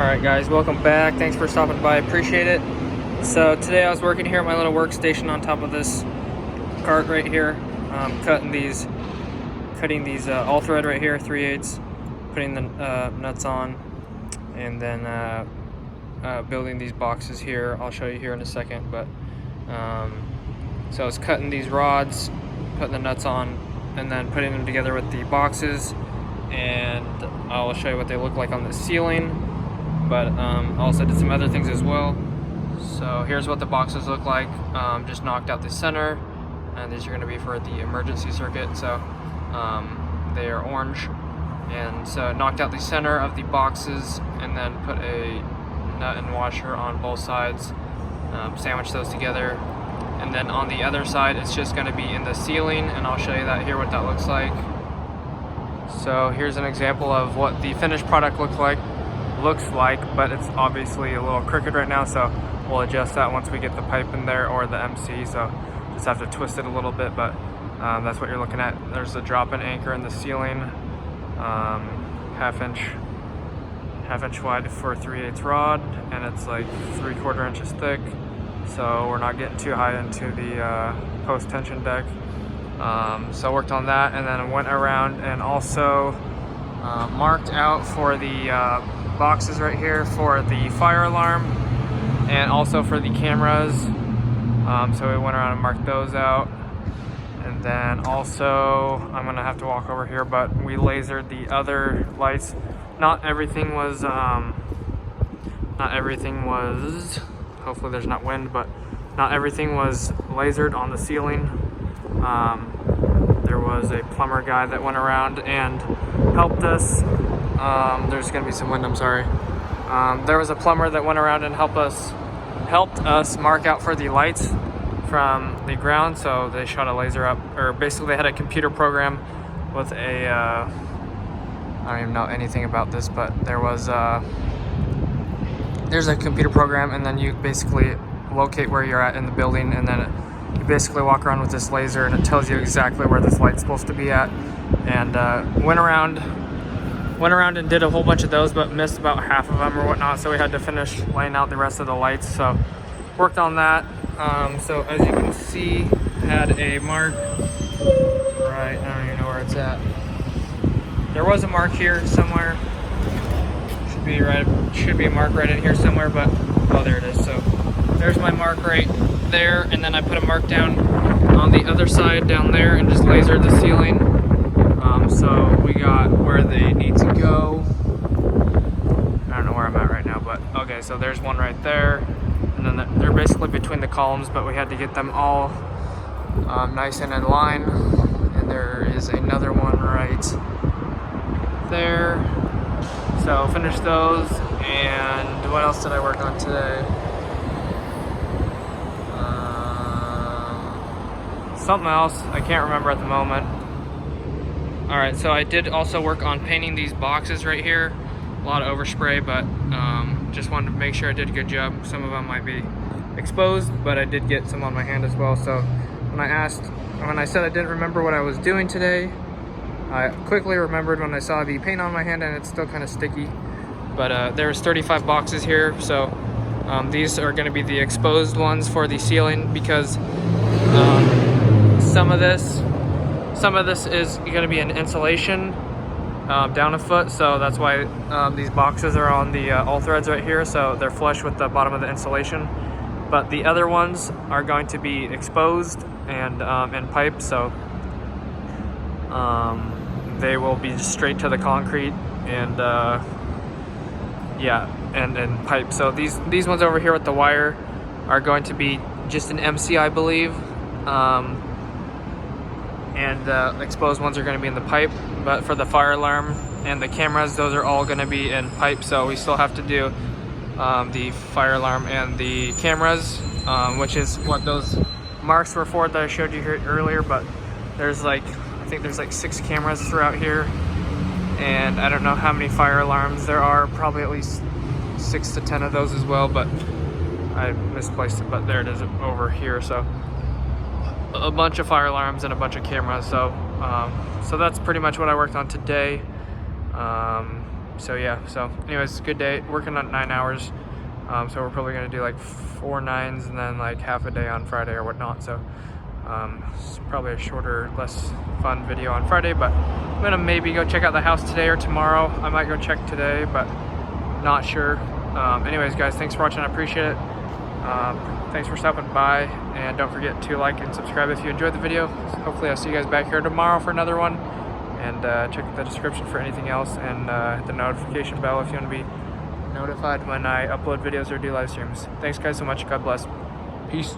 Alright guys, welcome back. Thanks for stopping by, appreciate it. So today I was working here at my little workstation on top of this cart right here, cutting these all thread right here, 3/8, putting the nuts on, and then building these boxes here. I'll show you here in a second, but so I was cutting these rods, putting the nuts on, and then putting them together with the boxes, and I'll show you what they look like on the ceiling. But also did some other things as well. So here's what the boxes look like. Just knocked out the center, and these are going to be for the emergency circuit. So they are orange, and so knocked out the center of the boxes, and then put a nut and washer on both sides. Sandwich those together, and then on the other side it's just going to be in the ceiling, and I'll show you that here what that looks like. So here's an example of what the finished product looks like, but it's obviously a little crooked right now, so we'll adjust that once we get the pipe in there, or the MC. So just have to twist it a little bit, but that's what you're looking at. There's a drop-in anchor in the ceiling, half inch wide for a 3/8 rod, and it's like 3/4 inches thick, so we're not getting too high into the post tension deck. So worked on that, and then went around and also marked out for the boxes right here for the fire alarm, and also for the cameras. So we went around and marked those out, and then also I'm gonna have to walk over here, but we lasered the other lights. Not everything was hopefully there's not wind, but not everything was lasered on the ceiling. There was a plumber guy that went around and helped us. There's gonna be some wind, I'm sorry. There was a plumber that went around and helped us mark out for the lights from the ground. So they shot a laser up, or basically they had a computer program with a I don't even know anything about this, but there's a computer program, and then you basically locate where you're at in the building, and then you basically walk around with this laser, and it tells you exactly where this light's supposed to be at. And went around and did a whole bunch of those, but missed about half of them or whatnot, so we had to finish laying out the rest of the lights. So worked on that. So as you can see, had a mark right, I don't even know where it's at. There was a mark here somewhere. Should be a mark right in here somewhere, but oh, there it is. So there's my mark right there, and then I put a mark down on the other side down there and just lasered the ceiling. So we got where they need to go. I don't know where I'm at right now, but okay, so there's one right there, and then they're basically between the columns, but we had to get them all nice and in line. And there is another one right there. So finished those. And what else did I work on today? Something else I can't remember at the moment. Alright, so I did also work on painting these boxes right here. A lot of overspray, but just wanted to make sure I did a good job. Some of them might be exposed, but I did get some on my hand as well. So when I said I didn't remember what I was doing today, I quickly remembered when I saw the paint on my hand, and it's still kind of sticky. But there's 35 boxes here, so these are going to be the exposed ones for the ceiling, because some of this is going to be an insulation down a foot, so that's why these boxes are on the all threads right here, so they're flush with the bottom of the insulation. But the other ones are going to be exposed and in pipe, so they will be straight to the concrete, and and pipe. So these ones over here with the wire are going to be just an MC, I believe. And the exposed ones are going to be in the pipe. But for the fire alarm and the cameras, those are all going to be in pipe. So we still have to do the fire alarm and the cameras, which is what those marks were for that I showed you here earlier. But there's I think there's 6 cameras throughout here, and I don't know how many fire alarms there are. Probably at least 6 to 10 of those as well, but I misplaced it. But there it is over here. So a bunch of fire alarms and a bunch of cameras. So so that's pretty much what I worked on today. So yeah, so anyways, good day, working on 9 hours. So we're probably gonna do like 4 9s and then like half a day on Friday or whatnot. So it's probably a shorter, less fun video on Friday, but I'm gonna maybe go check out the house today or tomorrow. I might go check today, but not sure. Anyways, guys, thanks for watching. I appreciate it. Thanks for stopping by, and don't forget to like and subscribe if you enjoyed the video. Hopefully I'll see you guys back here tomorrow for another one, and check the description for anything else, and hit the notification bell if you want to be notified when I upload videos or do live streams. Thanks guys so much. God bless. Peace.